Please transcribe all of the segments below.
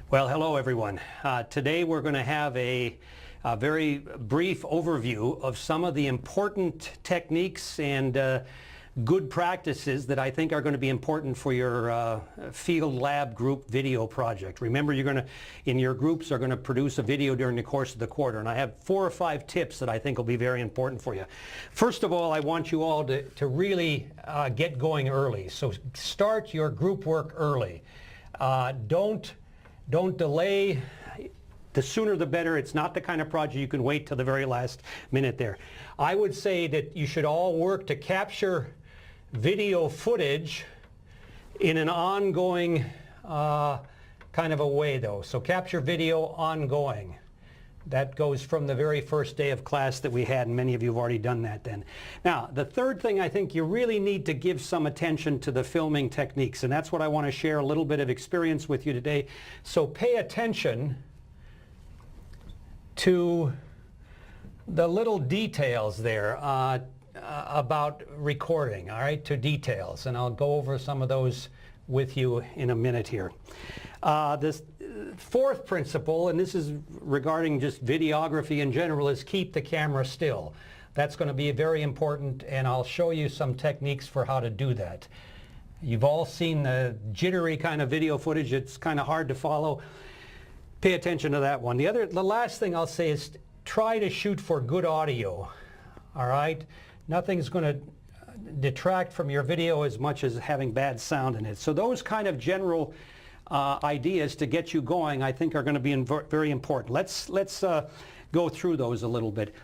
Well, hello everyone. Today we're going to have a very brief overview of some of the important techniques and good practices that I think are going to be important for your field lab group video project. Remember, in your groups are going to produce a video during the course of the quarter, and I have 4 or 5 tips that I think will be very important for you. First of all, I want you all to really get going early. So start your group work early. Don't delay. The sooner the better. It's not the kind of project you can wait till the very last minute there. I would say that you should all work to capture video footage in an ongoing kind of a way though. So capture video ongoing. That goes from the very first day of class that we had, and many of you have already done that then. Now, the third thing, I think you really need to give some attention to the filming techniques, and that's what I want to share a little bit of experience with you today. So pay attention to the little details there about recording, all right, to details, and I'll go over some of those with you in a minute here. This fourth principle, and this is regarding just videography in general, is keep the camera still. That's going to be very important, and I'll show you some techniques for how to do that. You've all seen the jittery kind of video footage. It's kind of hard to follow. Pay attention to that one. The last thing I'll say is try to shoot for good audio. All right? Nothing's going to detract from your video as much as having bad sound in it. So those kind of general ideas to get you going, I think, are going to be very important. Let's go through those a little bit.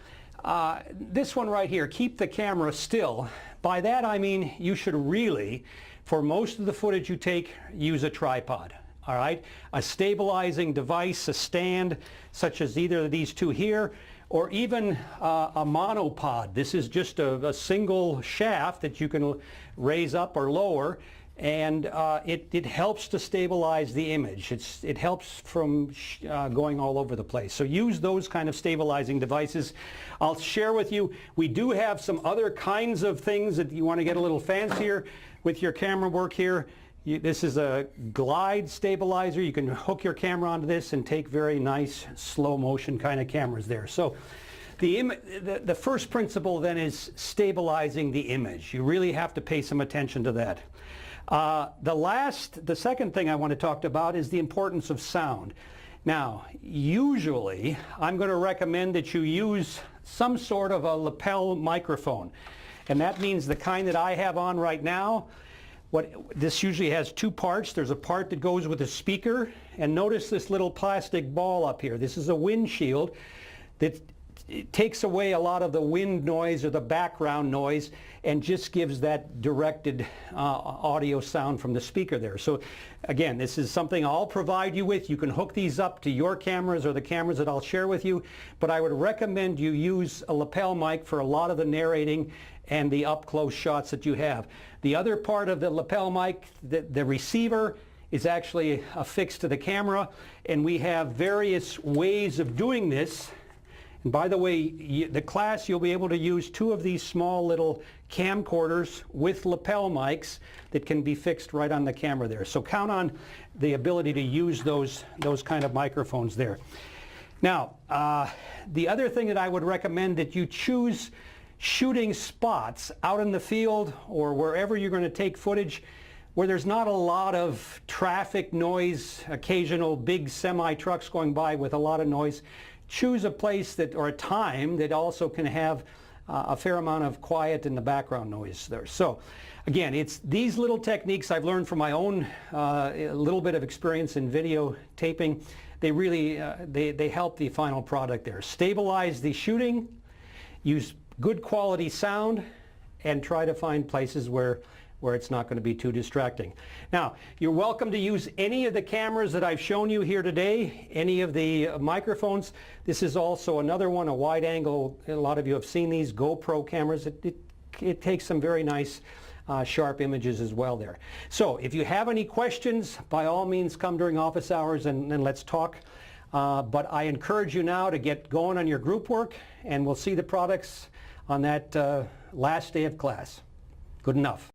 This one right here, keep the camera still. By that I mean you should really, for most of the footage you take, use a tripod. All right? A stabilizing device, a stand, such as either of these two here, or even a monopod. This is just a single shaft that you can raise up or lower, and it helps to stabilize the image. It helps from going all over the place. So use those kind of stabilizing devices. I'll share with you, we do have some other kinds of things that you want to get a little fancier with your camera work here. This is a glide stabilizer. You can hook your camera onto this and take very nice slow motion kind of cameras there. So the first principle then is stabilizing the image. You really have to pay some attention to that. The second thing I want to talk about is the importance of sound. Now, usually I'm going to recommend that you use some sort of a lapel microphone, and that means the kind that I have on right now. This usually has 2 parts. There's a part that goes with a speaker, and notice this little plastic ball up here. This is a windshield that takes away a lot of the wind noise or the background noise and just gives that directed audio sound from the speaker there. So again, this is something I'll provide you with. You can hook these up to your cameras or the cameras that I'll share with you, but I would recommend you use a lapel mic for a lot of the narrating and the up-close shots that you have. The other part of the lapel mic, the receiver, is actually affixed to the camera, and we have various ways of doing this. And by the way, the class, you'll be able to use 2 of these small little camcorders with lapel mics that can be fixed right on the camera there. So count on the ability to use those kind of microphones there. Now, the other thing that I would recommend that you choose shooting spots out in the field or wherever you're going to take footage where there's not a lot of traffic noise, occasional big semi-trucks going by with a lot of noise. Choose a place or a time that also can have a fair amount of quiet in the background noise there. So again, it's these little techniques I've learned from my own little bit of experience in video taping. They really they help the final product there. Stabilize the shooting, use good quality sound, and try to find places where it's not going to be too distracting. Now, you're welcome to use any of the cameras that I've shown you here today, any of the microphones. This is also another one, a wide angle. A lot of you have seen these GoPro cameras. It takes some very nice sharp images as well there. So if you have any questions, by all means come during office hours and let's talk. But I encourage you now to get going on your group work, and we'll see the products on that last day of class. Good enough.